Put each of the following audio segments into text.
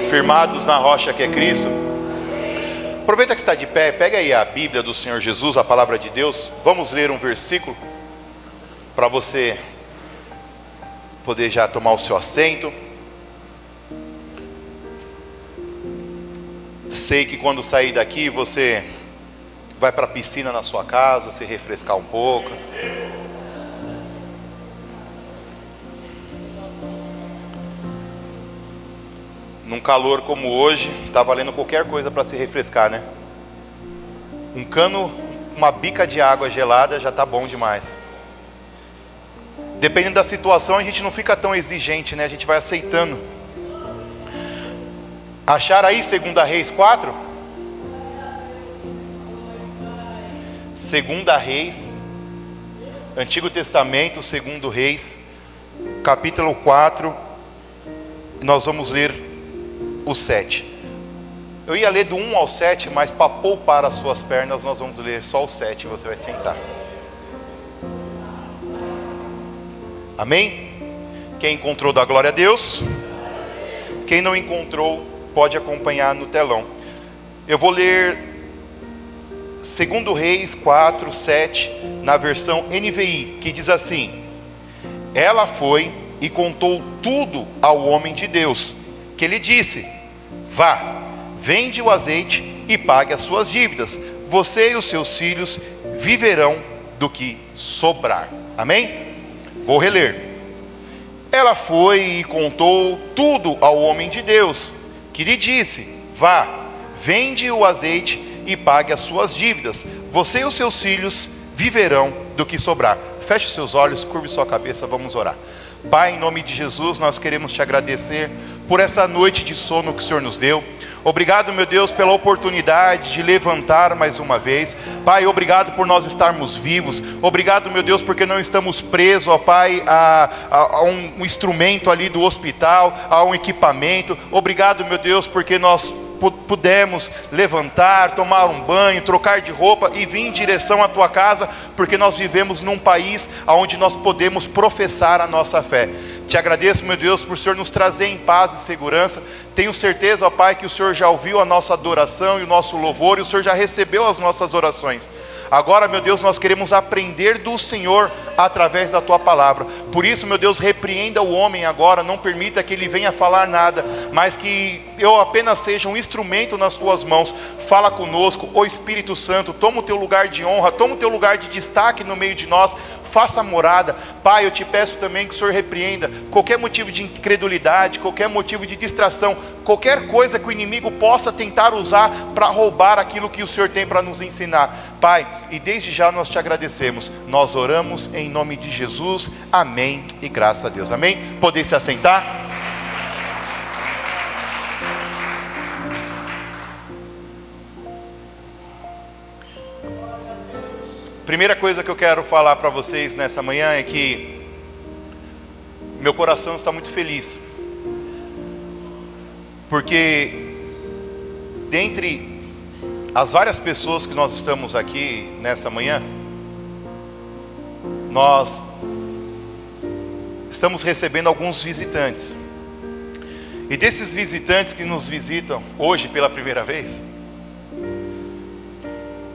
Firmados na rocha que é Cristo. Aproveita que está de pé, pega aí a Bíblia do Senhor Jesus, a palavra de Deus. Vamos ler um versículo para você poder já tomar o seu assento. Sei que quando sair daqui você vai para a piscina na sua casa, se refrescar um pouco. Num calor como hoje, está valendo qualquer coisa para se refrescar, né? Um cano, uma bica de água gelada já está bom demais. Dependendo da situação, a gente não fica tão exigente, né? A gente vai aceitando. Acharam aí 2 Reis 4? 2 Reis, Antigo Testamento, 2 Reis, capítulo 4. Nós vamos ler o 7. Eu ia ler do 1 ao 7, mas para poupar as suas pernas, nós vamos ler só o 7, você vai sentar. Amém? Quem encontrou, dá glória a Deus. Quem não encontrou, pode acompanhar no telão. Eu vou ler 2 Reis 4, 7, na versão NVI, que diz assim: Ela foi e contou tudo ao homem de Deus, que lhe disse: Vá, vende o azeite e pague as suas dívidas. Você e os seus filhos viverão do que sobrar. Amém? Vou reler. Ela foi e contou tudo ao homem de Deus, que lhe disse: Vá, vende o azeite e pague as suas dívidas. Você e os seus filhos viverão do que sobrar. Feche seus olhos, curve sua cabeça, vamos orar. Pai, em nome de Jesus, nós queremos te agradecer por essa noite de sono que o Senhor nos deu. Obrigado, meu Deus, pela oportunidade de levantar mais uma vez. Pai, obrigado por nós estarmos vivos. Obrigado, meu Deus, porque não estamos presos, ó Pai, a um instrumento ali do hospital, a um equipamento. Obrigado, meu Deus, porque nós pudemos levantar, tomar um banho, trocar de roupa e vir em direção à tua casa, porque nós vivemos num país onde nós podemos professar a nossa fé. Te agradeço, meu Deus, por o Senhor nos trazer em paz e segurança. Tenho certeza, ó Pai, que o Senhor já ouviu a nossa adoração e o nosso louvor, e o Senhor já recebeu as nossas orações. Agora, meu Deus, nós queremos aprender do Senhor através da tua palavra. Por isso, meu Deus, repreenda o homem agora, não permita que ele venha falar nada, mas que eu apenas seja um instrumento nas tuas mãos. Fala conosco, ó Espírito Santo, toma o teu lugar de honra, toma o teu lugar de destaque no meio de nós, faça morada. Pai, eu te peço também que o Senhor repreenda qualquer motivo de incredulidade, qualquer motivo de distração, qualquer coisa que o inimigo possa tentar usar para roubar aquilo que o Senhor tem para nos ensinar. Pai, e desde já nós te agradecemos, nós oramos em nome de Jesus, amém e graças a Deus, amém? Poder se assentar? Primeira coisa que eu quero falar para vocês nessa manhã é que meu coração está muito feliz, porque dentre as várias pessoas que nós estamos aqui nessa manhã, nós estamos recebendo alguns visitantes. E desses visitantes que nos visitam hoje pela primeira vez,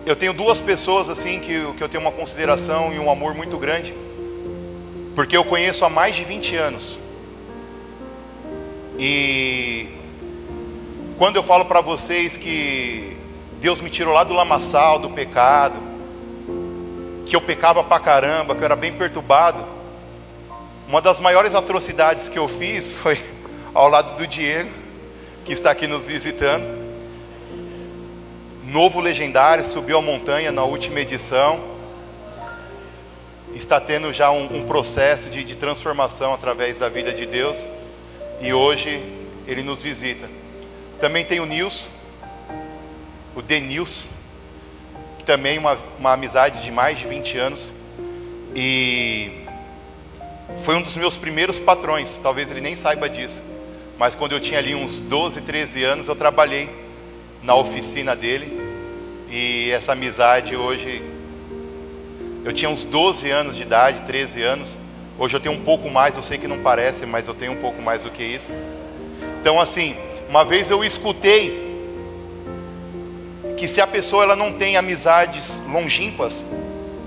eu tenho duas pessoas assim que eu tenho uma consideração e um amor muito grande, porque eu conheço há mais de 20 anos. E quando eu falo para vocês que Deus me tirou lá do lamaçal, do pecado, que eu pecava pra caramba, que eu era bem perturbado, uma das maiores atrocidades que eu fiz foi ao lado do Diego, que está aqui nos visitando. Novo legendário, subiu a montanha na última edição, está tendo já um processo de transformação através da vida de Deus, e hoje ele nos visita. Também tem o Nilson, o Denilson, que também uma amizade de mais de 20 anos, e foi um dos meus primeiros patrões. Talvez ele nem saiba disso, mas quando eu tinha ali uns 12, 13 anos, eu trabalhei na oficina dele, e essa amizade hoje Eu tinha uns 12 anos de idade, 13 anos. Hoje eu tenho um pouco mais, eu sei que não parece, mas eu tenho um pouco mais do que isso. Então assim, uma vez eu escutei que se a pessoa ela não tem amizades longínquas,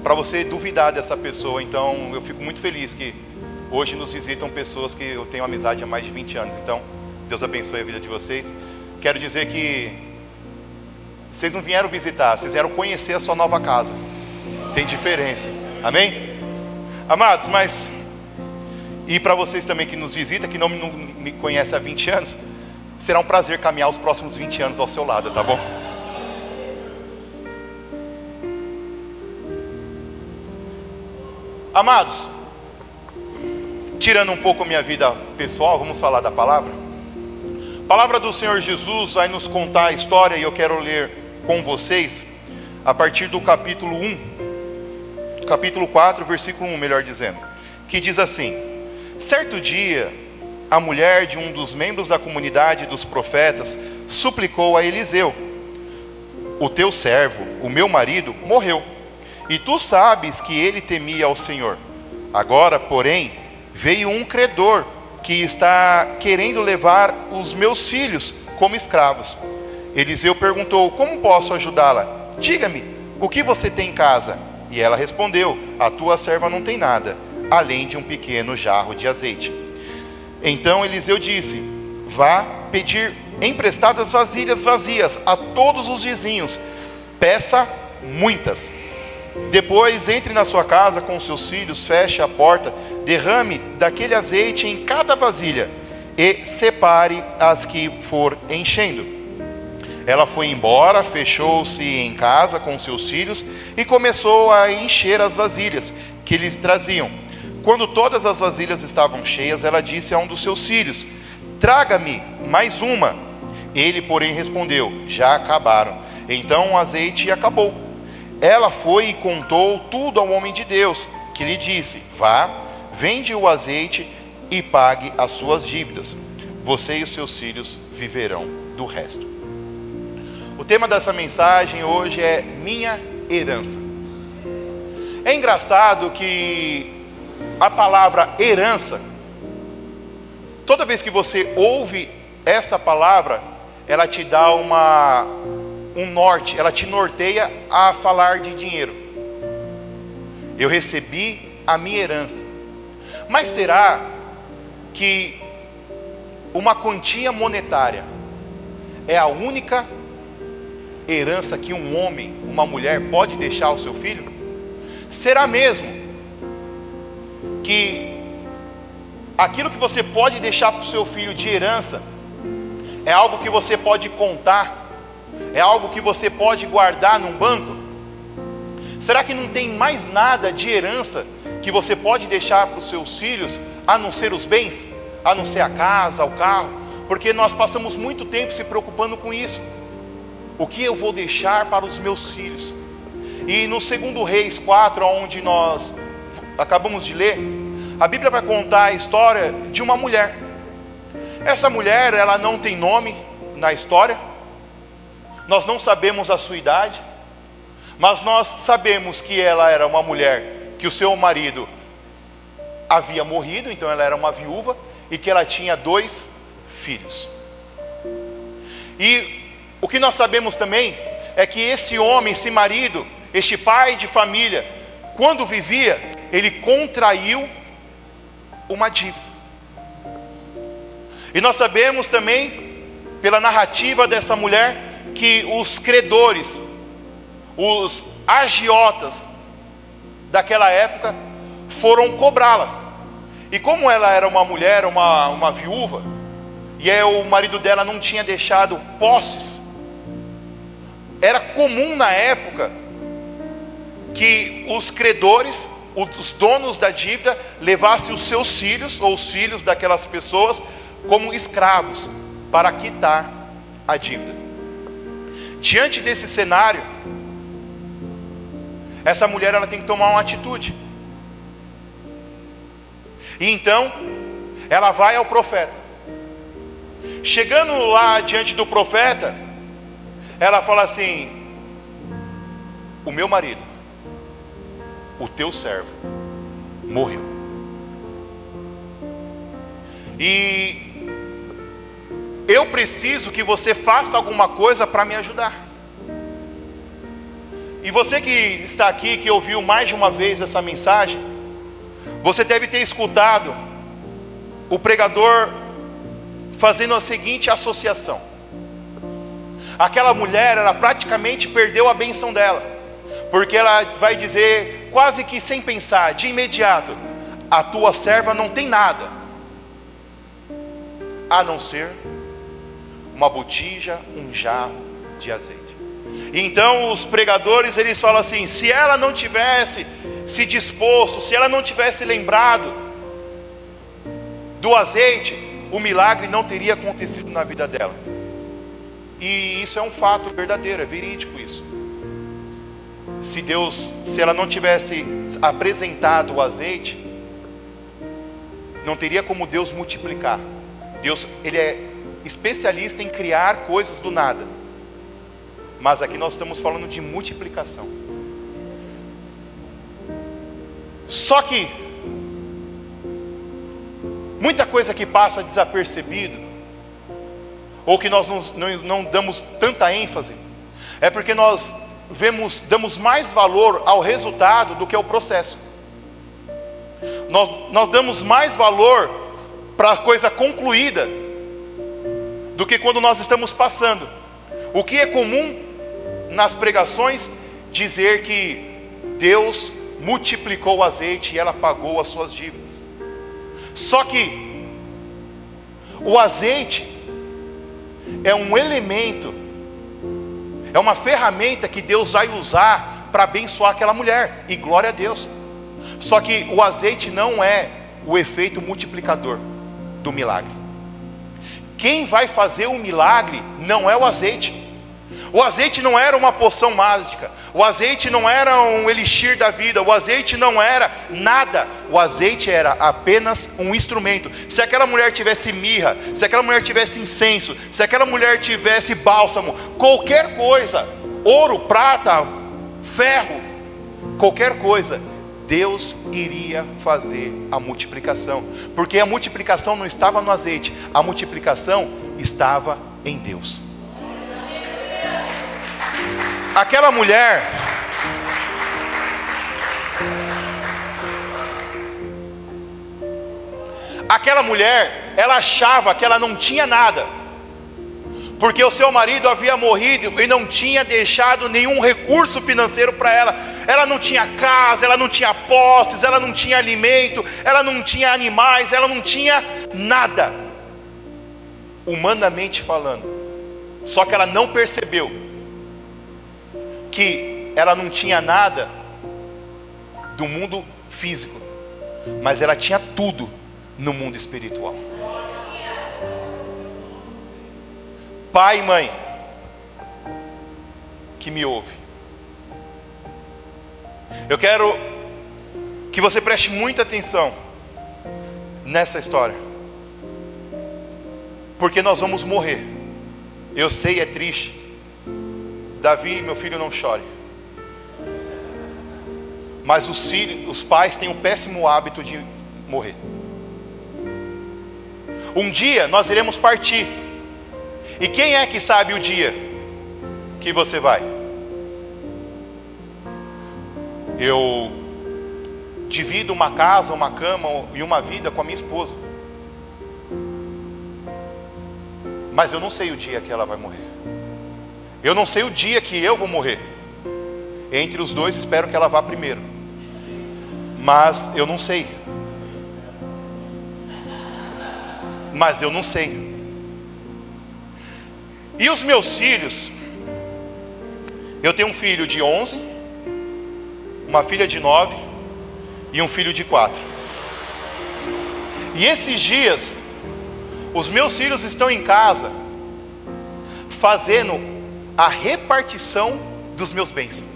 para você duvidar dessa pessoa. Então eu fico muito feliz que hoje nos visitam pessoas que eu tenho amizade há mais de 20 anos. Então Deus abençoe a vida de vocês. Quero dizer que vocês não vieram visitar, vocês vieram conhecer a sua nova casa. Tem diferença, amém? Amados, mas e para vocês também que nos visitam, que não me conhecem há 20 anos, será um prazer caminhar os próximos 20 anos ao seu lado, tá bom? Amados, tirando um pouco a minha vida pessoal, vamos falar da palavra. A palavra do Senhor Jesus vai nos contar a história, e eu quero ler com vocês a partir do capítulo 4, versículo 1, melhor dizendo, que diz assim: certo dia, a mulher de um dos membros da comunidade dos profetas suplicou a Eliseu: o teu servo, o meu marido, morreu, e tu sabes que ele temia ao Senhor. Agora, porém, veio um credor que está querendo levar os meus filhos como escravos. Eliseu perguntou: como posso ajudá-la? Diga-me, o que você tem em casa? E ela respondeu: a tua serva não tem nada, além de um pequeno jarro de azeite. Então Eliseu disse: vá pedir emprestadas vasilhas vazias a todos os vizinhos, peça muitas. Depois entre na sua casa com seus filhos, feche a porta, derrame daquele azeite em cada vasilha e separe as que for enchendo. Ela foi embora, fechou-se em casa com seus filhos e começou a encher as vasilhas que lhes traziam. Quando todas as vasilhas estavam cheias, ela disse a um dos seus filhos: traga-me mais uma. Ele, porém, respondeu: já acabaram. Então o azeite acabou. Ela foi e contou tudo ao homem de Deus, que lhe disse: vá, vende o azeite e pague as suas dívidas. Você e os seus filhos viverão do resto. O tema dessa mensagem hoje é minha herança. É engraçado que a palavra herança, toda vez que você ouve essa palavra, ela te dá um norte, ela te norteia a falar de dinheiro. Eu recebi a minha herança. Mas será que uma quantia monetária é a única herança que um homem, uma mulher pode deixar ao seu filho? Será mesmo que aquilo que você pode deixar para o seu filho de herança é algo que você pode contar? É algo que você pode guardar num banco? Será que não tem mais nada de herança que você pode deixar para os seus filhos, a não ser os bens, a não ser a casa, o carro? Porque nós passamos muito tempo se preocupando com isso. O que eu vou deixar para os meus filhos? E no 2 Reis 4, onde nós acabamos de ler, a Bíblia vai contar a história de uma mulher. Essa mulher, ela não tem nome na história. Nós não sabemos a sua idade, mas nós sabemos que ela era uma mulher que o seu marido havia morrido, então ela era uma viúva, e que ela tinha 2 filhos. E o que nós sabemos também é que esse homem, esse marido, este pai de família, quando vivia, ele contraiu uma dívida. E nós sabemos também, pela narrativa dessa mulher, que os credores, os agiotas daquela época foram cobrá-la. E como ela era uma mulher, uma viúva, e o marido dela não tinha deixado posses, era comum na época que os credores, os donos da dívida, levassem os seus filhos, ou os filhos daquelas pessoas, como escravos, para quitar a dívida. Diante desse cenário, essa mulher ela tem que tomar uma atitude. E então, ela vai ao profeta. Chegando lá diante do profeta, ela fala assim: o meu marido o teu servo morreu. E eu preciso que você faça alguma coisa para me ajudar. E você que está aqui, que ouviu mais de uma vez essa mensagem, você deve ter escutado o pregador fazendo a seguinte associação: aquela mulher, ela praticamente perdeu a bênção dela, porque ela vai dizer, quase que sem pensar, de imediato: a tua serva não tem nada, a não ser uma botija, um jarro de azeite. Então os pregadores, eles falam assim: se ela não tivesse se disposto, se ela não tivesse lembrado do azeite, o milagre não teria acontecido na vida dela. E isso é um fato verdadeiro, é verídico isso. Se ela não tivesse apresentado o azeite, não teria como Deus multiplicar. Deus, Ele é especialista em criar coisas do nada. Mas aqui nós estamos falando de multiplicação. Só que muita coisa que passa desapercebido, ou que nós não damos tanta ênfase, é porque nós damos mais valor ao resultado do que ao processo. Nós damos mais valor para a coisa concluída do que quando nós estamos passando. O que é comum nas pregações dizer que Deus multiplicou o azeite e ela pagou as suas dívidas. Só que o azeite é um elemento, é uma ferramenta que Deus vai usar para abençoar aquela mulher, e glória a Deus. Só que o azeite não é o efeito multiplicador do milagre. Quem vai fazer o milagre não é o azeite. O azeite não era uma poção mágica, o azeite não era um elixir da vida, o azeite não era nada. O azeite era apenas um instrumento. Se aquela mulher tivesse mirra, se aquela mulher tivesse incenso, se aquela mulher tivesse bálsamo, qualquer coisa, ouro, prata, ferro, qualquer coisa, Deus iria fazer a multiplicação, porque a multiplicação não estava no azeite, a multiplicação estava em Deus. Aquela mulher, ela achava que ela não tinha nada, porque o seu marido havia morrido e não tinha deixado nenhum recurso financeiro para ela. Ela não tinha casa, ela não tinha posses, ela não tinha alimento, ela não tinha animais, ela não tinha nada, humanamente falando. Só que ela não percebeu que ela não tinha nada do mundo físico, mas ela tinha tudo no mundo espiritual. Pai e mãe que me ouve, eu quero que você preste muita atenção nessa história, porque nós vamos morrer. Eu sei, é triste. Davi, meu filho, não chore. Mas os pais têm um péssimo hábito de morrer. Um dia nós iremos partir. E quem é que sabe o dia que você vai? Eu divido uma casa, uma cama e uma vida com a minha esposa, mas eu não sei o dia que ela vai morrer. Eu não sei o dia que eu vou morrer. Entre os dois, espero que ela vá primeiro, mas eu não sei. E os meus filhos, eu tenho um filho de 11, uma filha de 9 e um filho de 4. E esses dias, os meus filhos estão em casa fazendo a repartição dos meus bens.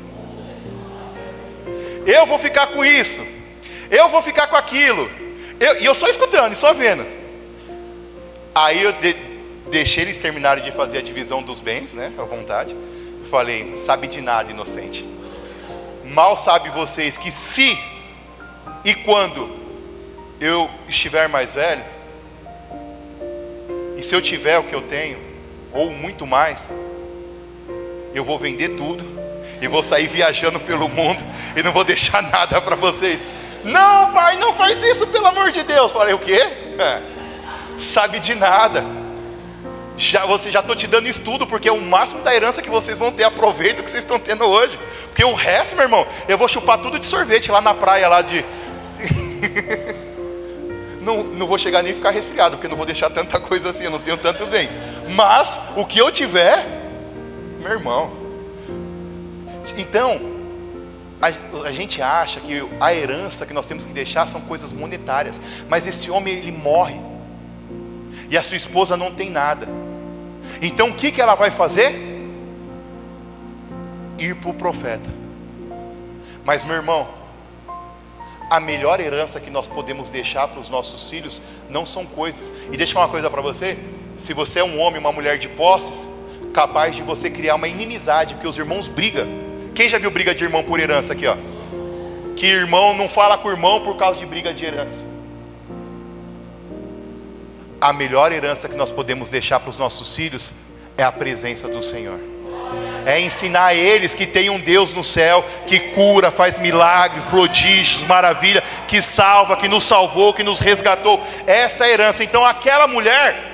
Eu vou ficar com isso, eu vou ficar com aquilo, e eu só escutando e só vendo. Aí eu deixei eles terminarem de fazer a divisão dos bens, né, à vontade. Eu falei: sabe de nada, inocente. Mal sabe vocês que se e quando eu estiver mais velho, e se eu tiver o que eu tenho, ou muito mais, eu vou vender tudo e vou sair viajando pelo mundo e não vou deixar nada para vocês. Não, pai, não faz isso, pelo amor de Deus. Falei, o quê? Sabe de nada. Já estou te dando isso tudo, porque é o máximo da herança que vocês vão ter. Aproveita o que vocês estão tendo hoje, porque o resto, meu irmão, eu vou chupar tudo de sorvete lá na praia lá de não vou chegar nem a ficar resfriado, porque não vou deixar tanta coisa assim, eu não tenho tanto bem. Mas o que eu tiver, meu irmão. Então a gente acha que a herança que nós temos que deixar são coisas monetárias, mas esse homem, ele morre e a sua esposa não tem nada. Então o que ela vai fazer? Ir para o profeta. Mas, meu irmão, a melhor herança que nós podemos deixar para os nossos filhos não são coisas. E deixa eu falar uma coisa para você: se você é um homem, uma mulher de posses, capaz de você criar uma inimizade, porque os irmãos brigam. Quem já viu briga de irmão por herança aqui, ó? Que irmão não fala com o irmão por causa de briga de herança. A melhor herança que nós podemos deixar para os nossos filhos é a presença do Senhor. É ensinar a eles que tem um Deus no céu, que cura, faz milagres, prodígios, maravilha, que salva, que nos salvou, que nos resgatou. Essa é a herança. Então aquela mulher,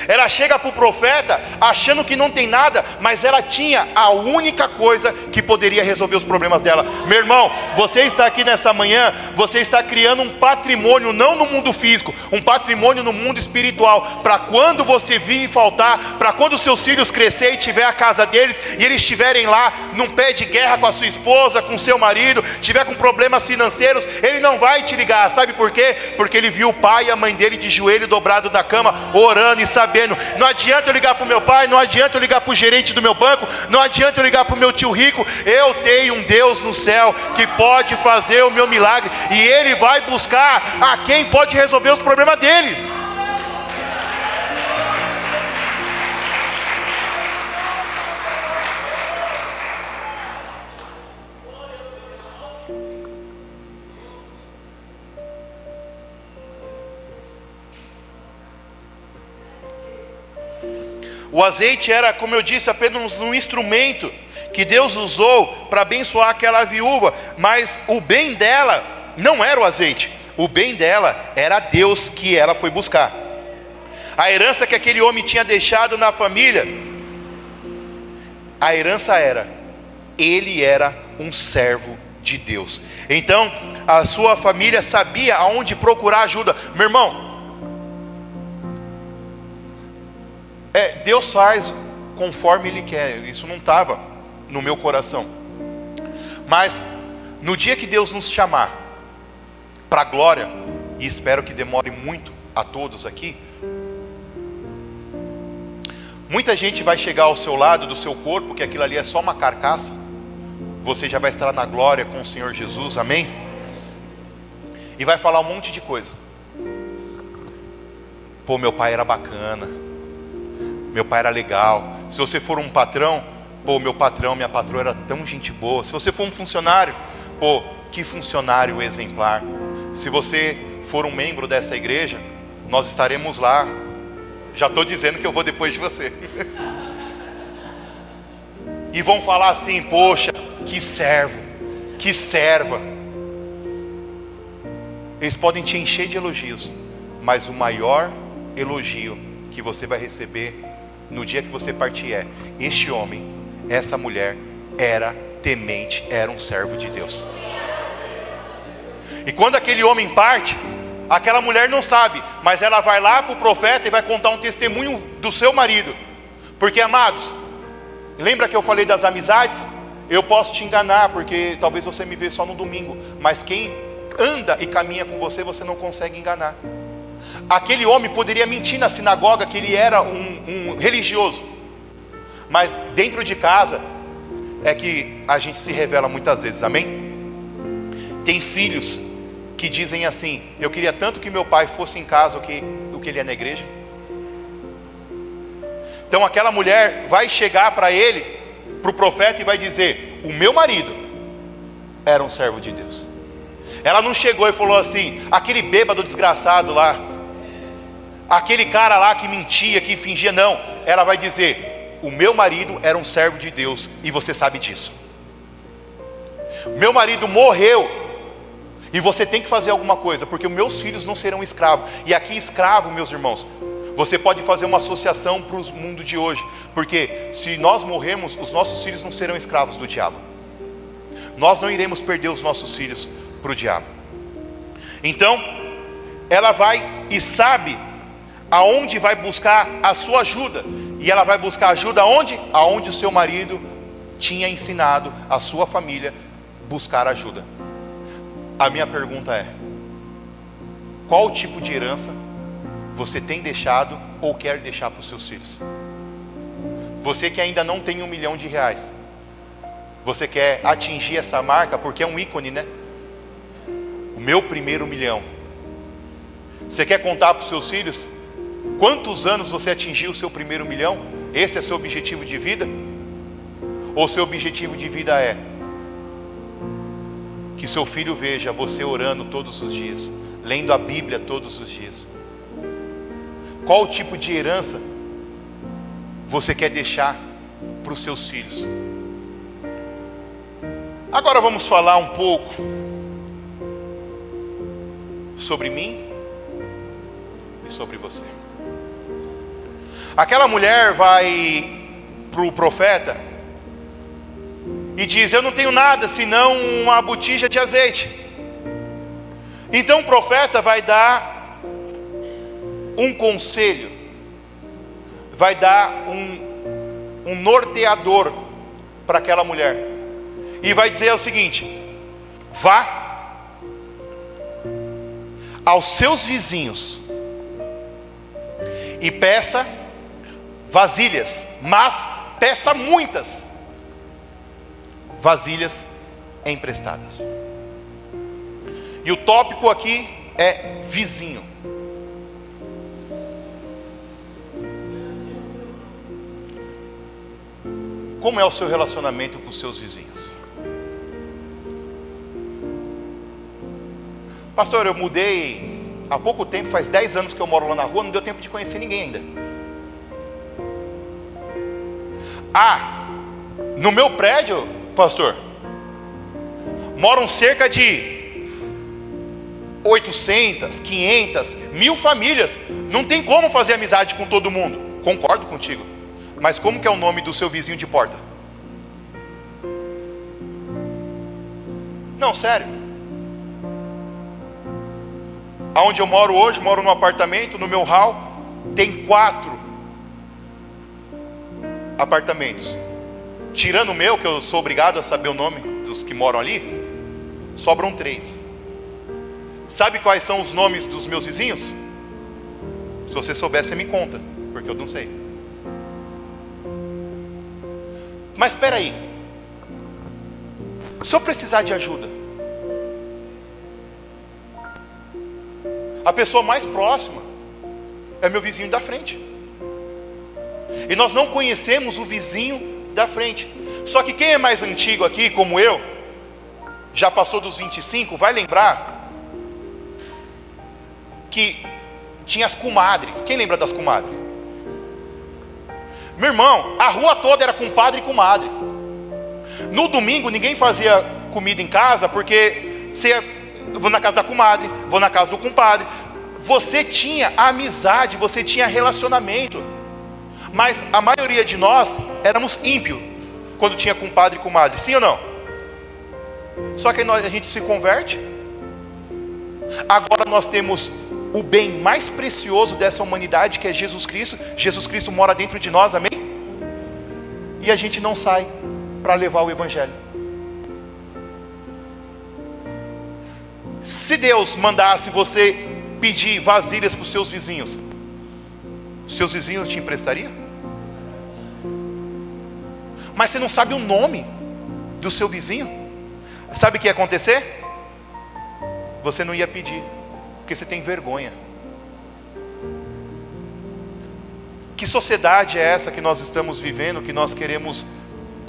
ela chega para o profeta achando que não tem nada, mas ela tinha a única coisa que poderia resolver os problemas dela. Meu irmão, você está aqui nessa manhã, você está criando um patrimônio, não no mundo físico, um patrimônio no mundo espiritual, para quando você vir faltar, para quando os seus filhos crescer e tiver a casa deles, e eles estiverem lá num pé de guerra com a sua esposa, com o seu marido, tiver com problemas financeiros, ele não vai te ligar. Sabe por quê? Porque ele viu o pai e a mãe dele de joelho dobrado na cama, orando e sabendo. Não adianta eu ligar para o meu pai, não adianta eu ligar para o gerente do meu banco, não adianta eu ligar para o meu tio rico. Eu tenho um Deus no céu que pode fazer o meu milagre, e Ele vai buscar a quem pode resolver os problemas deles. O azeite era, como eu disse, apenas um instrumento que Deus usou para abençoar aquela viúva, mas o bem dela não era o azeite, o bem dela era Deus que ela foi buscar. A herança que aquele homem tinha deixado na família, a herança era, ele era um servo de Deus. Então a sua família sabia aonde procurar ajuda. Meu irmão, Deus faz conforme Ele quer. Isso não estava no meu coração, mas no dia que Deus nos chamar para a glória, e espero que demore muito a todos aqui, muita gente vai chegar ao seu lado do seu corpo, que aquilo ali é só uma carcaça. Você já vai estar na glória com o Senhor Jesus, amém? E vai falar um monte de coisa. Pô, meu pai era bacana, meu pai era legal. Se você for um patrão, pô, meu patrão, minha patroa era tão gente boa. Se você for um funcionário, pô, que funcionário exemplar. Se você for um membro dessa igreja, nós estaremos lá. Já estou dizendo que eu vou depois de você. E vão falar assim, poxa, que servo, que serva. Eles podem te encher de elogios, mas o maior elogio que você vai receber no dia que você partir é: este homem, essa mulher era temente, era um servo de Deus. E quando aquele homem parte, aquela mulher não sabe, mas ela vai lá para o profeta e vai contar um testemunho do seu marido. Porque, amados, lembra que eu falei das amizades? Eu posso te enganar, porque talvez você me vê só no domingo, mas quem anda e caminha com você, você não consegue enganar. Aquele homem poderia mentir na sinagoga que ele era um religioso, mas dentro de casa é que a gente se revela muitas vezes, amém? Tem filhos que dizem assim: eu queria tanto que meu pai fosse em casa o que ele é na igreja. Então aquela mulher vai chegar para ele, para o profeta, e vai dizer: o meu marido era um servo de Deus. Ela não chegou e falou assim: aquele bêbado desgraçado lá, aquele cara lá que mentia, que fingia. Não, ela vai dizer: o meu marido era um servo de Deus, e você sabe disso. Meu marido morreu, e você tem que fazer alguma coisa, porque os meus filhos não serão escravos. E aqui escravo, meus irmãos, você pode fazer uma associação para o mundo de hoje, porque se nós morrermos, os nossos filhos não serão escravos do diabo. Nós não iremos perder os nossos filhos para o diabo. Então, ela vai e sabe aonde vai buscar a sua ajuda. E ela vai buscar ajuda aonde? Aonde o seu marido tinha ensinado a sua família buscar ajuda. A minha pergunta é: qual tipo de herança você tem deixado ou quer deixar para os seus filhos? Você que ainda não tem R$1 milhão, você quer atingir essa marca, porque é um ícone, né? O meu primeiro milhão. Você quer contar para os seus filhos quantos anos você atingiu o seu primeiro milhão? Esse é seu objetivo de vida? Ou seu objetivo de vida é que seu filho veja você orando todos os dias, lendo a Bíblia todos os dias? Qual tipo de herança você quer deixar para os seus filhos? Agora vamos falar um pouco sobre mim e sobre você. Aquela mulher vai para o profeta e diz: eu não tenho nada senão uma botija de azeite. Então o profeta vai dar um conselho, vai dar um norteador para aquela mulher, e vai dizer o seguinte: vá aos seus vizinhos e peça vasilhas, mas peça muitas vasilhas emprestadas. E o tópico aqui é vizinho. Como é o seu relacionamento com os seus vizinhos? Pastor, eu mudei há pouco tempo, faz 10 anos que eu moro lá na rua, não deu tempo de conhecer ninguém ainda. No meu prédio, pastor, moram cerca de 800, 500, 1000 famílias. Não tem como fazer amizade com todo mundo. Concordo contigo. Mas como que é o nome do seu vizinho de porta? Não, sério. Aonde eu moro hoje, moro num apartamento, no meu hall tem 4 apartamentos. Tirando o meu, que eu sou obrigado a saber o nome dos que moram ali, sobram 3. Sabe quais são os nomes dos meus vizinhos? Se você souber, você me conta, porque eu não sei. Mas espera aí, se eu precisar de ajuda, a pessoa mais próxima é meu vizinho da frente. E nós não conhecemos o vizinho da frente. Só que quem é mais antigo aqui, como eu, já passou dos 25, vai lembrar que tinha as comadres. Quem lembra das comadres? Meu irmão, a rua toda era compadre e comadre. No domingo ninguém fazia comida em casa, porque você vou na casa da comadre, vou na casa do compadre. Você tinha amizade, você tinha relacionamento. Mas a maioria de nós éramos ímpios quando tinha compadre e comadre, sim ou não? Só que a gente se converte. Agora nós temos o bem mais precioso dessa humanidade, que é Jesus Cristo. Jesus Cristo mora dentro de nós, amém? E a gente não sai para levar o Evangelho. Se Deus mandasse você pedir vasilhas para os seus vizinhos te emprestariam? Mas você não sabe o nome do seu vizinho. Sabe o que ia acontecer? Você não ia pedir, porque você tem vergonha. Que sociedade é essa que nós estamos vivendo, que nós queremos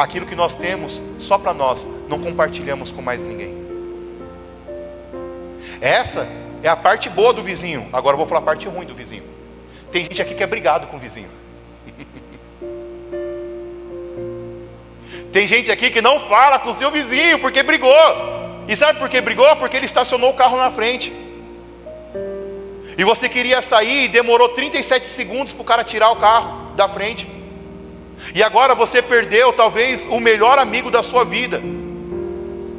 aquilo que nós temos só para nós, não compartilhamos com mais ninguém. Essa é a parte boa do vizinho. Agora eu vou falar a parte ruim do vizinho. Tem gente aqui que é brigado com o vizinho. Tem gente aqui que não fala com o seu vizinho porque brigou. E sabe por que brigou? Porque ele estacionou o carro na frente. E você queria sair e demorou 37 segundos para o cara tirar o carro da frente. E agora você perdeu talvez o melhor amigo da sua vida,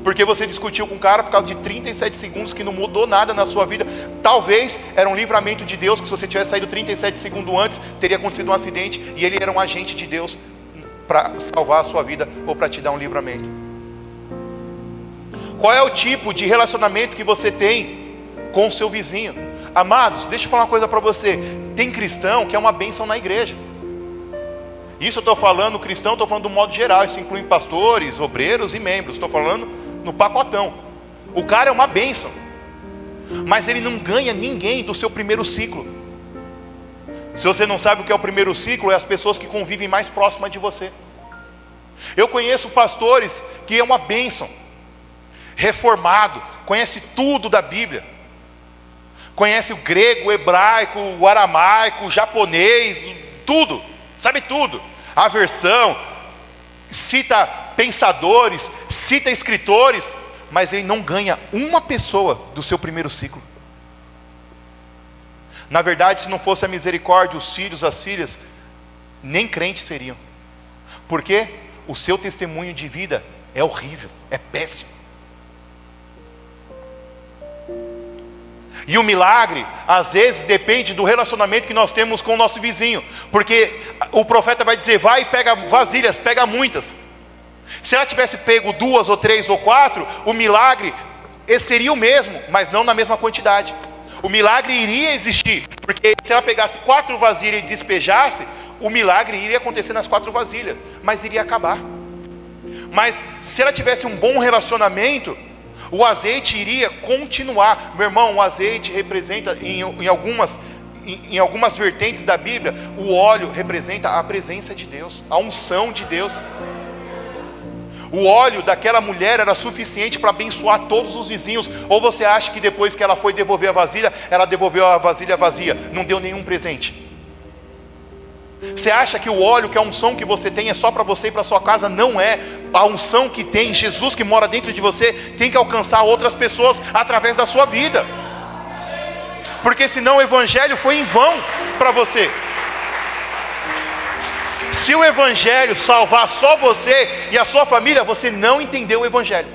porque você discutiu com o cara por causa de 37 segundos que não mudou nada na sua vida. Talvez era um livramento de Deus, que se você tivesse saído 37 segundos antes, teria acontecido um acidente, e ele era um agente de Deus para salvar a sua vida ou para te dar um livramento. Qual é o tipo de relacionamento que você tem com o seu vizinho? Amados, deixa eu falar uma coisa para você. Tem cristão que é uma bênção na igreja. Isso eu estou falando cristão, estou falando do modo geral. Isso inclui pastores, obreiros e membros. Estou falando no pacotão. O cara é uma bênção, mas ele não ganha ninguém do seu primeiro ciclo. Se você não sabe o que é o primeiro ciclo, é as pessoas que convivem mais próximas de você. Eu conheço pastores que é uma bênção, reformado, conhece tudo da Bíblia, conhece o grego, o hebraico, o aramaico, o japonês, tudo, sabe tudo. A versão, cita pensadores, cita escritores, mas ele não ganha uma pessoa do seu primeiro ciclo. Na verdade, se não fosse a misericórdia, os filhos, as filhas, nem crentes seriam. Porque o seu testemunho de vida é horrível, é péssimo. E o milagre, às vezes, depende do relacionamento que nós temos com o nosso vizinho. Porque o profeta vai dizer, vai e pega vasilhas, pega muitas. Se ela tivesse pego 2 ou 3 ou 4, o milagre seria o mesmo, mas não na mesma quantidade. O milagre iria existir, porque se ela pegasse 4 vasilhas e despejasse, o milagre iria acontecer nas 4 vasilhas, mas iria acabar. Mas se ela tivesse um bom relacionamento, o azeite iria continuar. Meu irmão, o azeite representa em algumas vertentes da Bíblia, o óleo representa a presença de Deus, a unção de Deus. O óleo daquela mulher era suficiente para abençoar todos os vizinhos. Ou você acha que depois que ela foi devolver a vasilha, ela devolveu a vasilha vazia, não deu nenhum presente? Você acha que o óleo, que a unção que você tem é só para você e para sua casa? Não é. A unção que tem Jesus, que mora dentro de você, tem que alcançar outras pessoas através da sua vida, porque senão o evangelho foi em vão para você. Se o evangelho salvar só você e a sua família, você não entendeu o evangelho.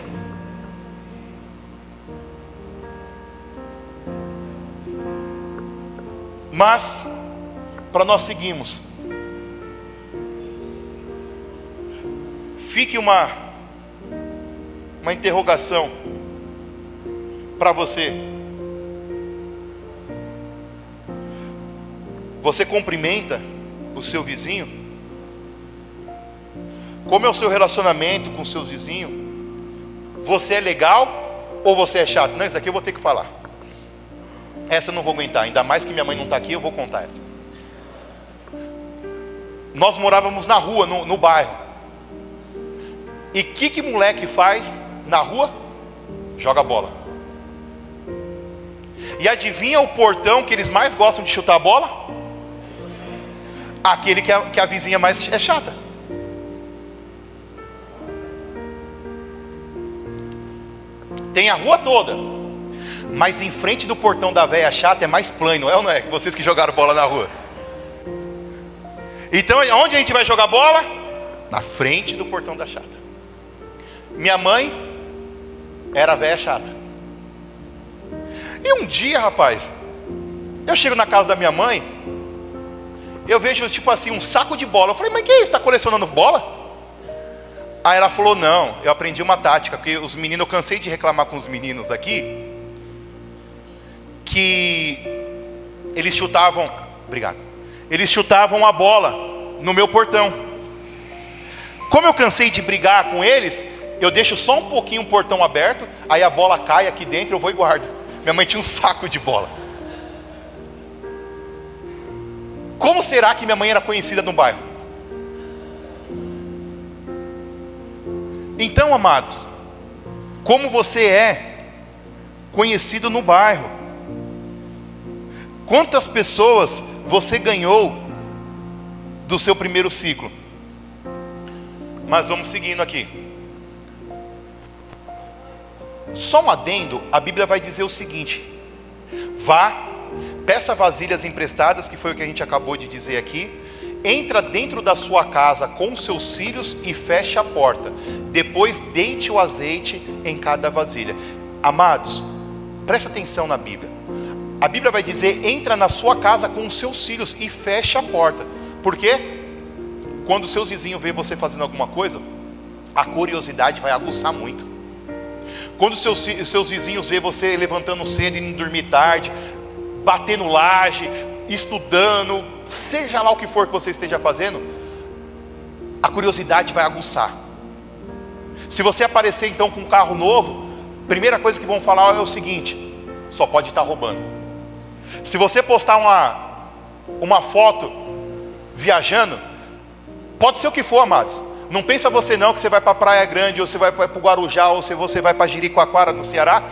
Mas para nós seguirmos, fique uma interrogação para você. Você cumprimenta o seu vizinho? Como é o seu relacionamento com os seus vizinhos? Você é legal ou você é chato? Não, isso aqui eu vou ter que falar. Essa eu não vou aguentar, ainda mais que minha mãe não está aqui, eu vou contar essa. Nós morávamos na rua, no bairro. E o que moleque faz na rua? Joga bola. E adivinha o portão que eles mais gostam de chutar a bola? Aquele que a vizinha mais é chata. Tem a rua toda, mas em frente do portão da véia chata é mais plano, é ou não é? Vocês que jogaram bola na rua. Então, onde a gente vai jogar bola? Na frente do portão da chata. Minha mãe era a véia chata. E um dia, rapaz, eu chego na casa da minha mãe, eu vejo tipo assim um saco de bola. Eu falei, mãe, que é isso? Está colecionando bola? Aí ela falou, não, eu aprendi uma tática, porque os meninos, eu cansei de reclamar com os meninos aqui, que eles chutavam, obrigado, eles chutavam a bola no meu portão. Como eu cansei de brigar com eles, eu deixo só um pouquinho o portão aberto, aí a bola cai aqui dentro, eu vou e guardo. Minha mãe tinha um saco de bola. Como será que minha mãe era conhecida no bairro? Então, amados, como você é conhecido no bairro? Quantas pessoas você ganhou do seu primeiro ciclo? Mas vamos seguindo aqui. Só um adendo, a Bíblia vai dizer o seguinte: vá, peça vasilhas emprestadas, que foi o que a gente acabou de dizer aqui. Entra dentro da sua casa com seus filhos e feche a porta. Depois deite o azeite em cada vasilha. Amados, presta atenção na Bíblia. A Bíblia vai dizer: entra na sua casa com os seus filhos e feche a porta. Por quê? Quando os seus vizinhos veem você fazendo alguma coisa, a curiosidade vai aguçar muito. Quando os seus vizinhos veem você levantando cedo, indo dormir tarde, batendo laje, estudando, seja lá o que for que você esteja fazendo, a curiosidade vai aguçar. Se você aparecer então com um carro novo, primeira coisa que vão falar é o seguinte: só pode estar roubando. Se você postar uma foto viajando, pode ser o que for, amados, não pensa você não que você vai para a Praia Grande, ou você vai para o Guarujá, ou se você vai para Jericoacoara, no Ceará.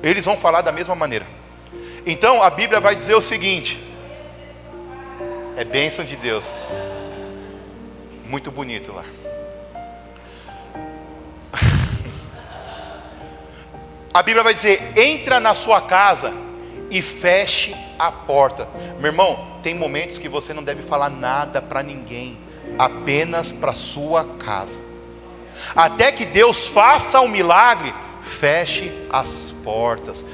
Eles vão falar da mesma maneira. Então a Bíblia vai dizer o seguinte: é bênção de Deus. Muito bonito lá. A Bíblia vai dizer: entra na sua casa e feche a porta. Meu irmão, tem momentos que você não deve falar nada para ninguém, apenas para sua casa. Até que Deus faça um milagre, feche as portas.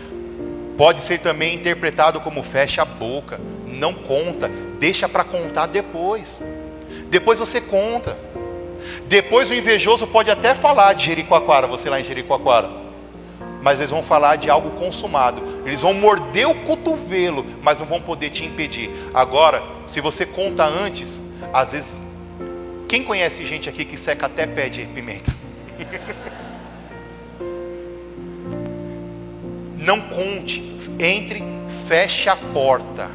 Pode ser também interpretado como feche a boca. Não conta, deixa para contar depois. Depois você conta. Depois o invejoso pode até falar de Jericoacoara, você lá em Jericoacoara, mas eles vão falar de algo consumado. Eles vão morder o cotovelo, mas não vão poder te impedir. Agora, se você conta antes, às vezes, quem conhece gente aqui que seca até pé de pimenta? Não conte, entre, feche a porta.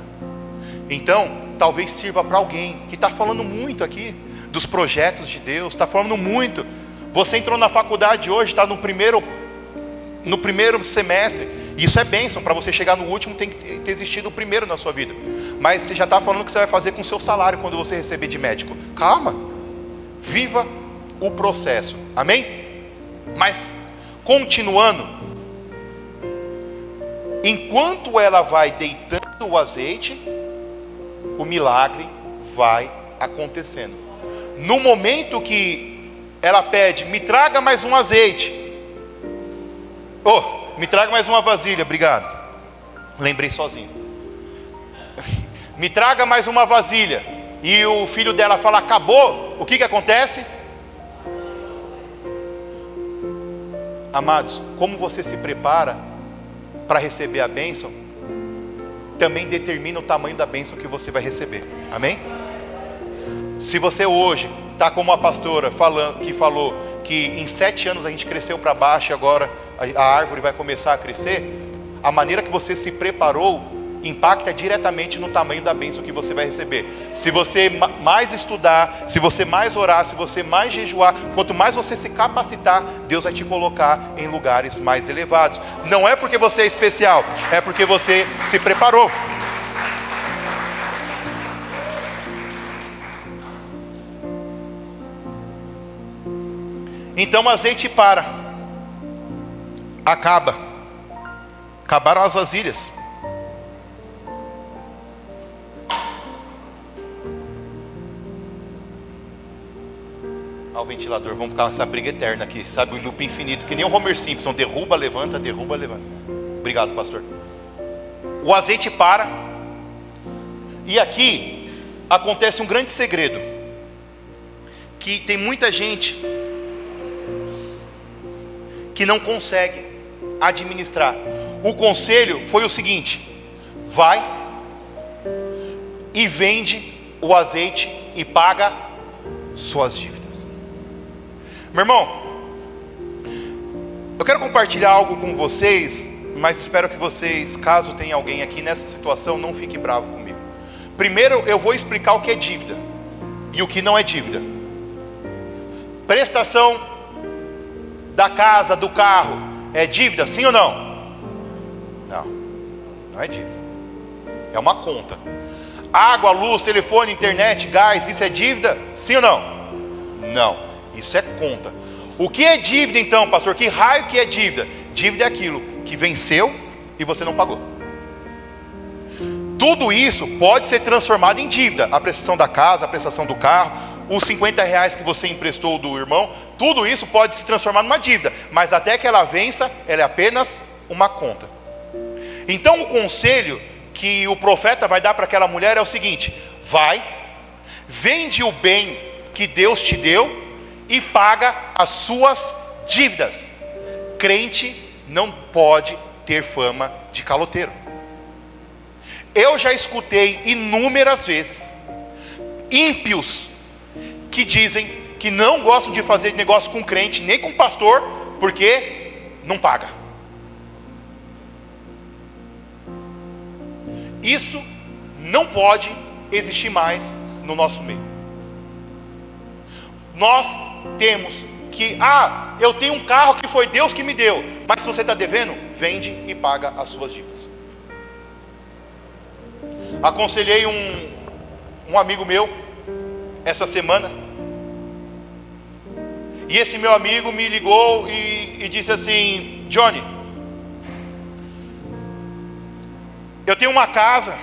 Então, talvez sirva para alguém que está falando muito aqui dos projetos de Deus, está falando muito. Você entrou na faculdade hoje, está no primeiro semestre. Isso é bênção. Para você chegar no último, tem que ter existido o primeiro na sua vida. Mas você já está falando o que você vai fazer com o seu salário quando você receber de médico. Calma, viva o processo, amém? Mas, continuando, enquanto ela vai deitando o azeite, o milagre vai acontecendo. No momento que ela pede: me traga mais um azeite, me traga mais uma vasilha, obrigado, lembrei sozinho. Me traga mais uma vasilha, e o filho dela fala: acabou. O que acontece? Amados, como você se prepara para receber a bênção, também determina o tamanho da bênção que você vai receber, amém? Se você hoje está como a pastora que falou que em 7 anos a gente cresceu para baixo e agora a árvore vai começar a crescer, a maneira que você se preparou impacta diretamente no tamanho da bênção que você vai receber. Se você mais estudar, se você mais orar, se você mais jejuar, quanto mais você se capacitar, Deus vai te colocar em lugares mais elevados. Não é porque você é especial, é porque você se preparou. Então o azeite acabaram as vasilhas. O ventilador, vamos ficar nessa briga eterna aqui, sabe, o loop infinito, que nem o Homer Simpson, derruba, levanta, derruba, levanta. Obrigado, pastor. O azeite para, e aqui acontece um grande segredo, que tem muita gente que não consegue administrar. O conselho foi o seguinte: vai e vende o azeite e paga suas dívidas. Meu irmão, eu quero compartilhar algo com vocês, mas espero que vocês, caso tenha alguém aqui nessa situação, não fique bravo comigo. Primeiro eu vou explicar o que é dívida e o que não é dívida. Prestação da casa, do carro, é dívida, sim ou não? Não, não é dívida. É uma conta. Água, luz, telefone, internet, gás, isso é dívida, sim ou não? Não, isso é conta. O que é dívida então, pastor? Que raio que é dívida? Dívida é aquilo que venceu e você não pagou. Tudo isso pode ser transformado em dívida. A prestação da casa, a prestação do carro, os 50 reais que você emprestou do irmão, tudo isso pode se transformar numa dívida. Mas até que ela vença, ela é apenas uma conta. Então o conselho que o profeta vai dar para aquela mulher é o seguinte: vai, vende o bem que Deus te deu e paga as suas dívidas. Crente não pode ter fama de caloteiro. Eu já escutei inúmeras vezes ímpios que dizem que não gostam de fazer negócio com crente, nem com pastor, porque não paga. Isso não pode existir mais no nosso meio. Nós temos que, eu tenho um carro que foi Deus que me deu, mas se você está devendo, vende e paga as suas dívidas. Aconselhei um amigo meu essa semana, e esse meu amigo me ligou e disse assim: Johnny, eu tenho uma casa,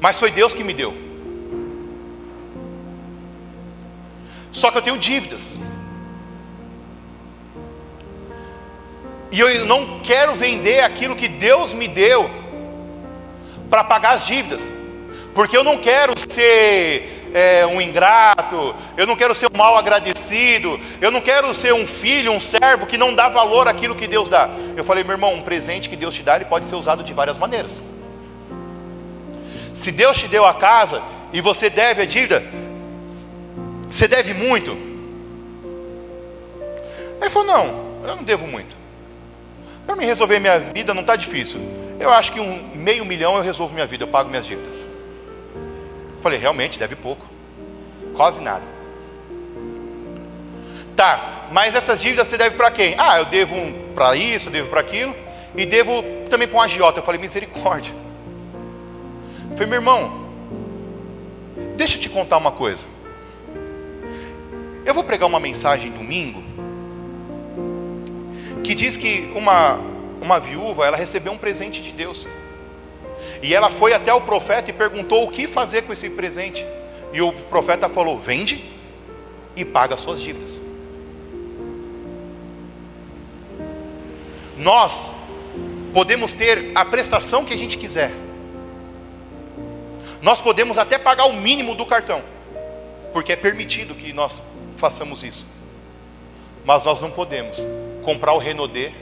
mas foi Deus que me deu. Só que eu tenho dívidas. E eu não quero vender aquilo que Deus me deu para pagar as dívidas. Porque eu não quero ser um ingrato, eu não quero ser um mal agradecido, eu não quero ser um filho, um servo que não dá valor àquilo que Deus dá. Eu falei: meu irmão, um presente que Deus te dá, ele pode ser usado de várias maneiras. Se Deus te deu a casa e você deve a dívida, você deve muito? Aí ele falou: não, eu não devo muito. Para mim resolver minha vida não está difícil. Eu acho que $500 mil eu resolvo minha vida, eu pago minhas dívidas. Falei: realmente deve pouco, quase nada. Tá, mas essas dívidas você deve para quem? Eu devo para isso, eu devo para aquilo, e devo também para um agiota. Eu falei: misericórdia. Eu falei: meu irmão, deixa eu te contar uma coisa. Eu vou pregar uma mensagem domingo que diz que uma viúva, ela recebeu um presente de Deus, e ela foi até o profeta e perguntou o que fazer com esse presente, e o profeta falou: vende e paga as suas dívidas. Nós podemos ter a prestação que a gente quiser, nós podemos até pagar o mínimo do cartão, porque é permitido que nós façamos isso, mas nós não podemos comprar o Renaudet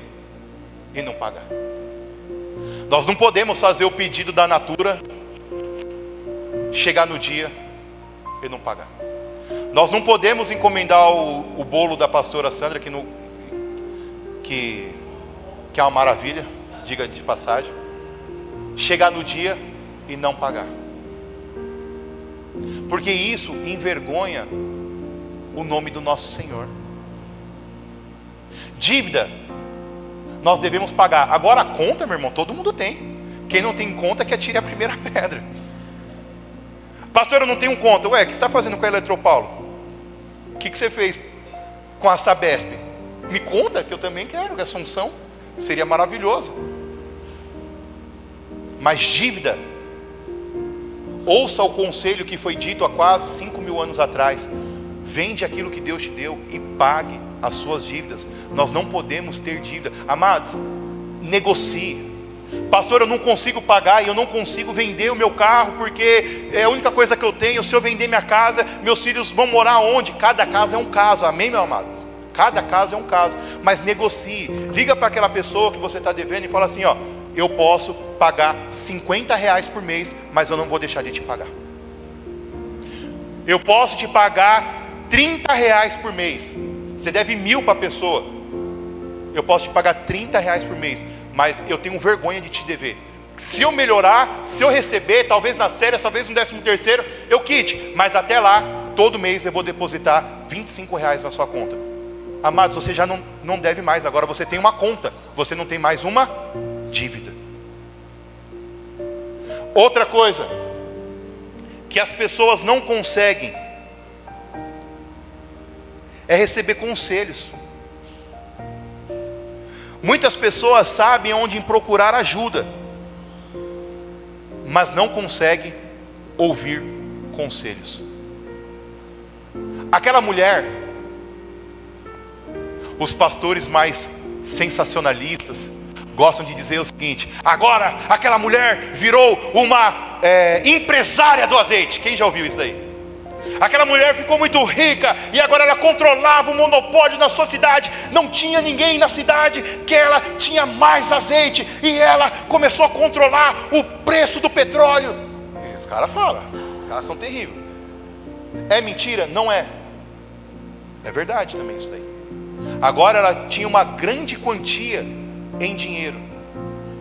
e não pagar. Nós não podemos fazer o pedido da Natura, chegar no dia e não pagar. Nós não podemos encomendar o bolo da pastora Sandra, que é uma maravilha, diga de passagem, chegar no dia e não pagar, porque isso envergonha o nome do nosso Senhor. Dívida nós devemos pagar. Agora a conta, meu irmão, todo mundo tem. Quem não tem conta que atire a primeira pedra. Pastor, eu não tenho conta. Ué, o que você está fazendo com a Eletropaulo? O que você fez com a Sabesp? Me conta, que eu também quero. Assunção seria maravilhoso. Mas dívida, ouça o conselho que foi dito há quase 5.000 anos atrás: vende aquilo que Deus te deu e pague as suas dívidas. Nós não podemos ter dívida. Amados, negocie. Pastor, eu não consigo pagar e eu não consigo vender o meu carro, porque é a única coisa que eu tenho. Se eu vender minha casa, meus filhos vão morar onde? Cada caso é um caso, amém, meus amados? Cada caso é um caso. Mas negocie. Liga para aquela pessoa que você está devendo e fala assim: eu posso pagar R$50 por mês, mas eu não vou deixar de te pagar. Eu posso te pagar R$30 por mês. Você deve 1.000 para a pessoa. Eu posso te pagar R$30 por mês, mas eu tenho vergonha de te dever. Se eu melhorar, se eu receber, talvez nas férias, talvez no 13º, eu quite. Mas até lá, todo mês eu vou depositar R$ 25 na sua conta. Amados, você já não deve mais, agora você tem uma conta, você não tem mais uma dívida. Outra coisa que as pessoas não conseguem é receber conselhos. Muitas pessoas sabem onde procurar ajuda, mas não conseguem ouvir conselhos. Aquela mulher, os pastores mais sensacionalistas gostam de dizer o seguinte: agora aquela mulher virou uma empresária do azeite. Quem já ouviu isso aí? Aquela mulher ficou muito rica e agora ela controlava o monopólio na sua cidade. Não tinha ninguém na cidade que ela tinha mais azeite, e ela começou a controlar o preço do petróleo. Esse cara fala, os caras são terríveis. É mentira? Não é. É verdade também isso daí. Agora ela tinha uma grande quantia em dinheiro.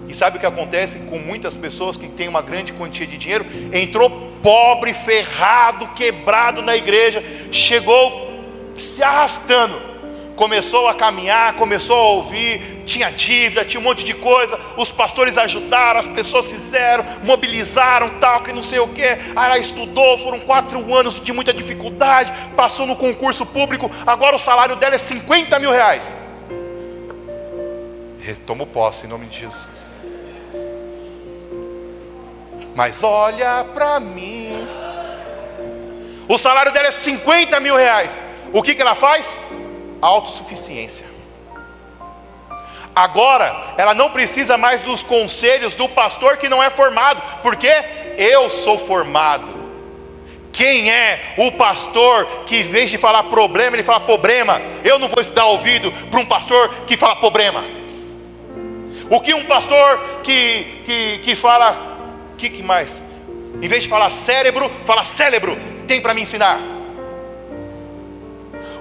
E sabe o que acontece com muitas pessoas que têm uma grande quantia de dinheiro? Entrou pobre, ferrado, quebrado na igreja, chegou se arrastando, começou a caminhar, começou a ouvir, tinha dívida, tinha um monte de coisa. Os pastores ajudaram, as pessoas fizeram, mobilizaram, tal, que não sei o que. Aí ela estudou, foram 4 anos de muita dificuldade, passou no concurso público, agora o salário dela é R$50 mil. Tomo posse em nome de Jesus. Mas olha para mim, o salário dela é R$50 mil. O que ela faz? Autossuficiência. Agora ela não precisa mais dos conselhos do pastor que não é formado, porque eu sou formado. Quem é o pastor que, em vez de falar problema, ele fala problema? Eu não vou dar ouvido para um pastor que fala problema. O que um pastor que fala, que mais? Em vez de falar cérebro, fala cérebro, tem para me ensinar?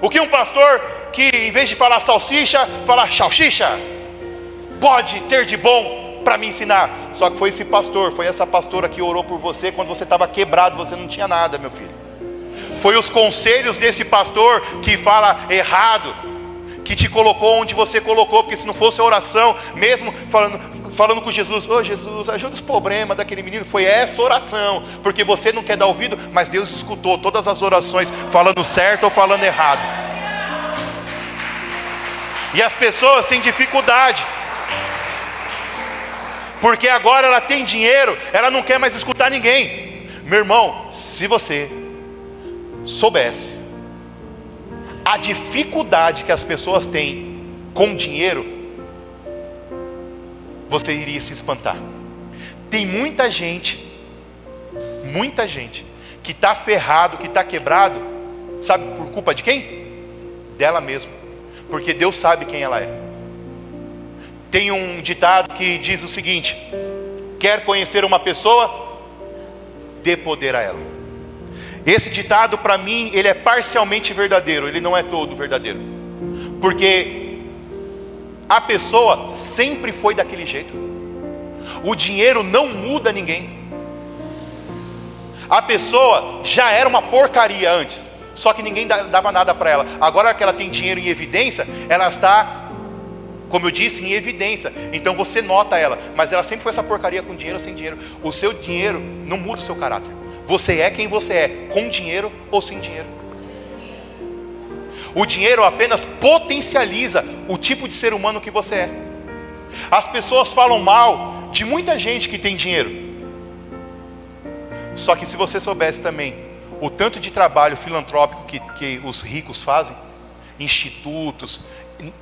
O que um pastor que, em vez de falar salsicha, fala salsicha, pode ter de bom para me ensinar? Só que foi esse pastor, foi essa pastora que orou por você quando você estava quebrado, você não tinha nada, meu filho. Foi os conselhos desse pastor que fala errado, que te colocou onde você colocou, porque se não fosse a oração, mesmo falando com Jesus, ô Jesus, ajuda os problemas daquele menino, foi essa oração, porque você não quer dar ouvido, mas Deus escutou todas as orações, falando certo ou falando errado. E as pessoas têm dificuldade, porque agora ela tem dinheiro, ela não quer mais escutar ninguém. Meu irmão, se você soubesse a dificuldade que as pessoas têm com dinheiro, você iria se espantar. Tem muita gente que está ferrado, que está quebrado, sabe por culpa de quem? Dela mesma, porque Deus sabe quem ela é. Tem um ditado que diz o seguinte: quer conhecer uma pessoa? Dê poder a ela. Esse ditado, para mim, ele é parcialmente verdadeiro, ele não é todo verdadeiro, porque a pessoa sempre foi daquele jeito. O dinheiro não muda ninguém. A pessoa já era uma porcaria antes, só que ninguém dava nada para ela. Agora que ela tem dinheiro em evidência, ela está, como eu disse, em evidência. Então você nota ela, mas ela sempre foi essa porcaria, com dinheiro ou sem dinheiro. O seu dinheiro não muda o seu caráter. Você é quem você é, com dinheiro ou sem dinheiro. O dinheiro apenas potencializa o tipo de ser humano que você é. As pessoas falam mal de muita gente que tem dinheiro. Só que se você soubesse também o tanto de trabalho filantrópico que os ricos fazem, institutos,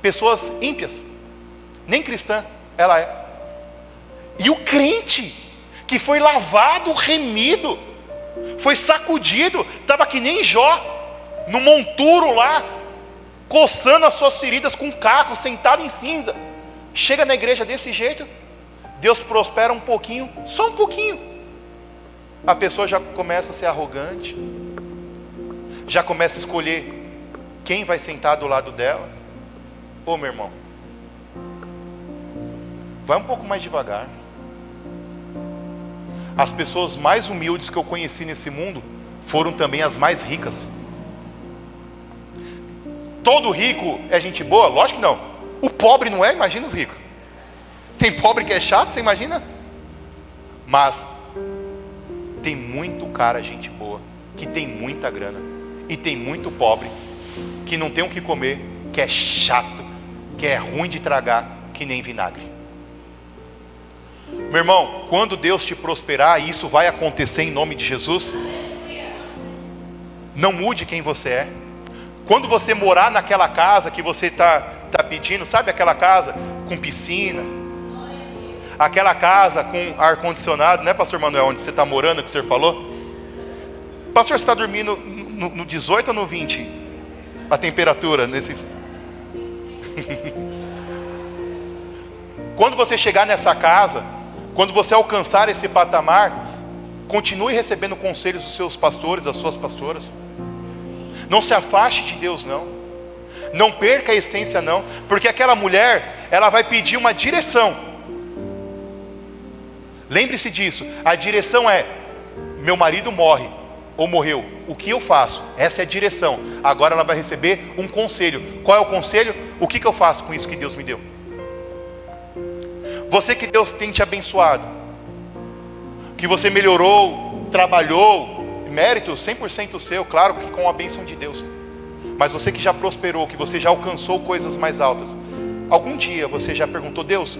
pessoas ímpias, nem cristã ela é. E o crente que foi lavado, remido, foi sacudido, estava que nem Jó, no monturo lá, coçando as suas feridas com caco, sentado em cinza. Chega na igreja desse jeito, Deus prospera um pouquinho, só um pouquinho. A pessoa já começa a ser arrogante, já começa a escolher quem vai sentar do lado dela. Ô meu irmão, vai um pouco mais devagar. As pessoas mais humildes que eu conheci nesse mundo foram também as mais ricas. todo rico é gente boa? Lógico que não. O pobre não é? Imagina os ricos. Tem pobre que é chato, você imagina? Mas tem muito cara gente boa, que tem muita grana. E tem muito pobre, que não tem o que comer, que é chato, que é ruim de tragar, que nem vinagre. Meu irmão, quando Deus te prosperar, e isso vai acontecer em nome de Jesus, não mude quem você é. Quando você morar naquela casa que você está pedindo, sabe aquela casa com piscina, aquela casa com ar-condicionado, né, pastor Manuel, onde você está morando, que o senhor falou? Pastor, você está dormindo no 18 ou no 20? A temperatura nesse... Quando você chegar nessa casa, quando você alcançar esse patamar, continue recebendo conselhos dos seus pastores, das suas pastoras. Não se afaste de Deus, não. Não perca a essência, não. Porque aquela mulher, ela vai pedir uma direção. Lembre-se disso. A direção é: meu marido morre ou morreu, o que eu faço? Essa é a direção. Agora ela vai receber um conselho. Qual é o conselho? O que eu faço com isso que Deus me deu? Você que Deus tem te abençoado, que você melhorou, trabalhou, mérito 100% seu, claro que com a bênção de Deus. Mas você que já prosperou, que você já alcançou coisas mais altas, algum dia você já perguntou: Deus,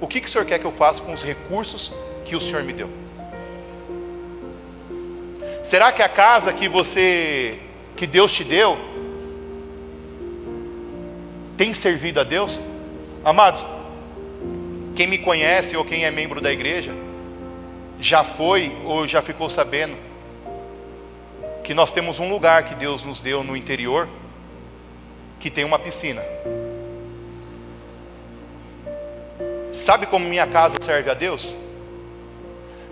o que o Senhor quer que eu faça com os recursos que o Senhor me deu? Será que a casa que Deus te deu tem servido a Deus? Amados, quem me conhece ou quem é membro da igreja já foi ou já ficou sabendo que nós temos um lugar que Deus nos deu no interior, que tem uma piscina. Sabe como minha casa serve a Deus?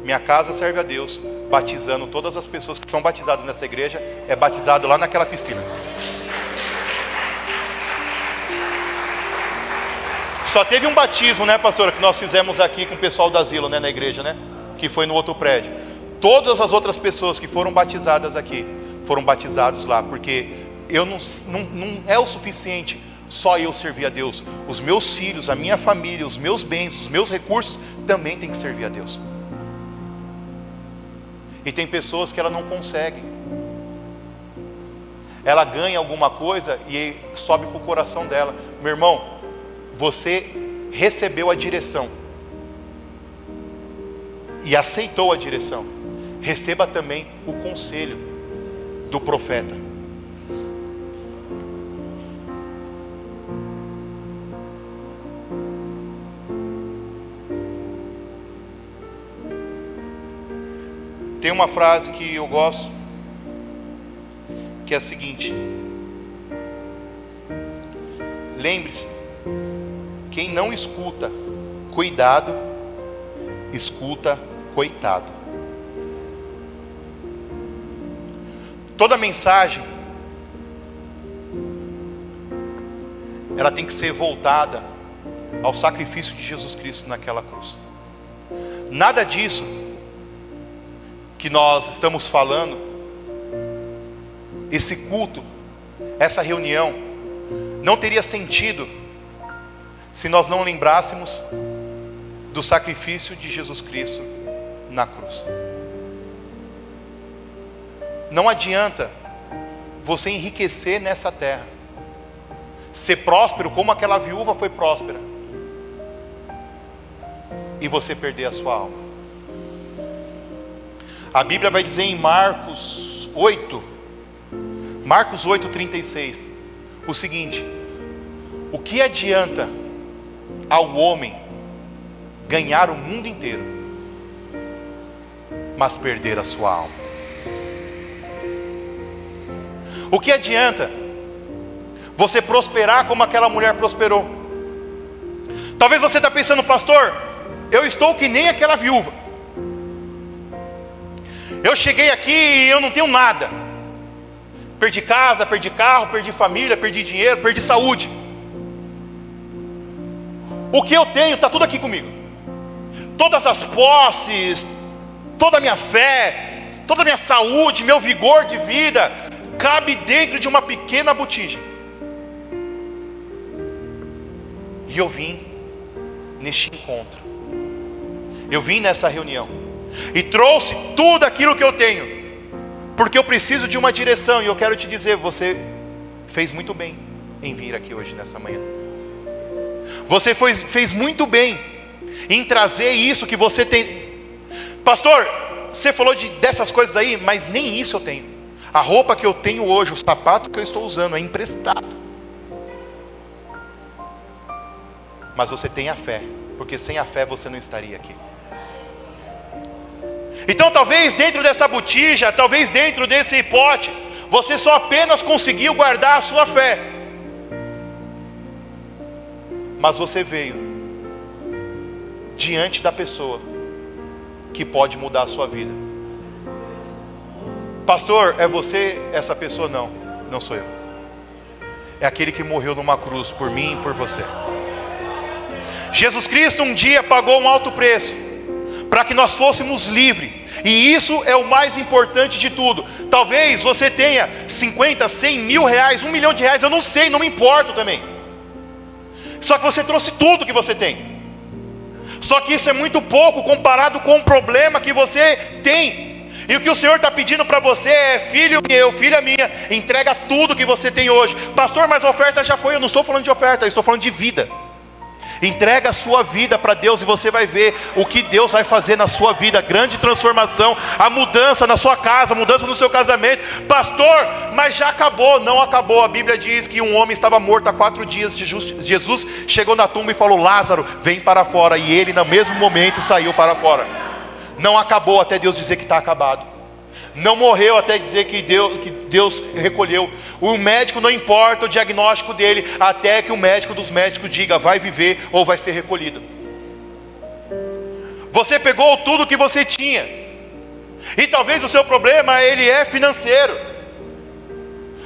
Minha casa serve a Deus batizando todas as pessoas que são batizadas nessa igreja, é batizado lá naquela piscina. Só teve um batismo, né, pastora, que nós fizemos aqui com o pessoal do asilo, né, na igreja, né? Que foi no outro prédio. Todas as outras pessoas que foram batizadas aqui, foram batizados lá, porque não é o suficiente só eu servir a Deus. Os meus filhos, a minha família, os meus bens, os meus recursos também tem que servir a Deus. E tem pessoas que ela não consegue. Ela ganha alguma coisa e sobe para o coração dela. Meu irmão, você recebeu a direção e aceitou a direção. Receba também o conselho do profeta. Tem uma frase que eu gosto, que é a seguinte: lembre-se, quem não escuta cuidado, escuta coitado. Toda mensagem, ela tem que ser voltada ao sacrifício de Jesus Cristo naquela cruz. Nada disso que nós estamos falando, esse culto, essa reunião, não teria sentido se nós não lembrássemos do sacrifício de Jesus Cristo na cruz. Não adianta você enriquecer nessa terra, ser próspero como aquela viúva foi próspera, e você perder a sua alma. A Bíblia vai dizer em Marcos 8:36, o seguinte: o que adianta ao homem ganhar o mundo inteiro, mas perder a sua alma? O que adianta você prosperar como aquela mulher prosperou? Talvez você está pensando: pastor, eu estou que nem aquela viúva. Eu cheguei aqui e eu não tenho nada. Perdi casa, perdi carro, perdi família, perdi dinheiro, perdi saúde. O que eu tenho está tudo aqui comigo. Todas as posses, toda a minha fé, toda a minha saúde, meu vigor de vida, cabe dentro de uma pequena botija. E eu vim neste encontro, eu vim nessa reunião e trouxe tudo aquilo que eu tenho, porque eu preciso de uma direção. E eu quero te dizer, você fez muito bem em vir aqui hoje nessa manhã. Você fez muito bem em trazer isso que você tem. Pastor, você falou dessas coisas aí, mas nem isso eu tenho. A roupa que eu tenho hoje, o sapato que eu estou usando é emprestado. Mas você tem a fé, porque sem a fé você não estaria aqui. Então talvez dentro dessa botija, talvez dentro desse pote, você só apenas conseguiu guardar a sua fé. Mas você veio diante da pessoa que pode mudar a sua vida. Pastor, é você essa pessoa? Não, não sou eu. É aquele que morreu numa cruz por mim e por você. Jesus Cristo um dia pagou um alto preço para que nós fôssemos livres. E isso é o mais importante de tudo. Talvez você tenha 50, 100 mil reais, 1 milhão de reais, eu não sei, não me importo também. Só que você trouxe tudo que você tem. Só que isso é muito pouco comparado com o problema que você tem. E o que o Senhor está pedindo para você é: filho meu, filha minha, entrega tudo que você tem hoje. Pastor, mas a oferta já foi. Eu não estou falando de oferta, eu estou falando de vida. Entrega a sua vida para Deus e você vai ver o que Deus vai fazer na sua vida. A grande transformação, a mudança na sua casa, a mudança no seu casamento. Pastor, mas já acabou. Não acabou. A Bíblia diz que um homem estava morto há 4 dias. Jesus chegou na tumba e falou: Lázaro, vem para fora. E ele no mesmo momento saiu para fora. Não acabou até Deus dizer que está acabado. Não morreu até dizer que Deus recolheu. O médico, não importa o diagnóstico dele, até que o médico dos médicos diga: vai viver ou vai ser recolhido. Você pegou tudo que você tinha, e talvez o seu problema ele é financeiro,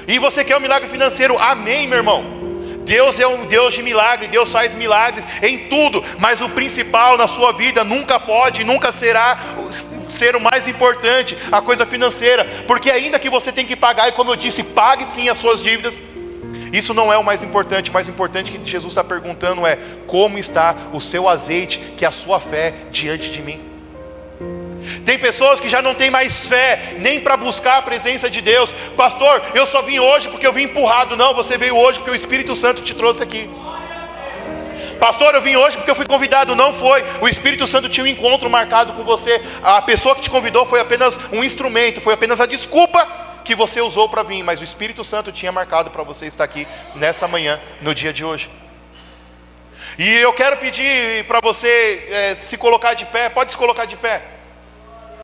e você quer um milagre financeiro. Amém, meu irmão. Deus é um Deus de milagre, Deus faz milagres em tudo, mas o principal na sua vida nunca pode, nunca será ser o mais importante, a coisa financeira, porque ainda que você tem que pagar, e como eu disse, pague sim as suas dívidas, isso não é o mais importante. O mais importante que Jesus está perguntando é: como está o seu azeite, que é a sua fé diante de mim? Tem pessoas que já não têm mais fé nem para buscar a presença de Deus. Pastor, eu só vim hoje porque eu vim empurrado. Não, você veio hoje porque o Espírito Santo te trouxe aqui. Pastor, eu vim hoje porque eu fui convidado. Não foi, o Espírito Santo tinha um encontro marcado com você. A pessoa que te convidou foi apenas um instrumento, foi apenas a desculpa que você usou para vir. Mas o Espírito Santo tinha marcado para você estar aqui nessa manhã, no dia de hoje. E eu quero pedir para você se colocar de pé. Pode se colocar de pé.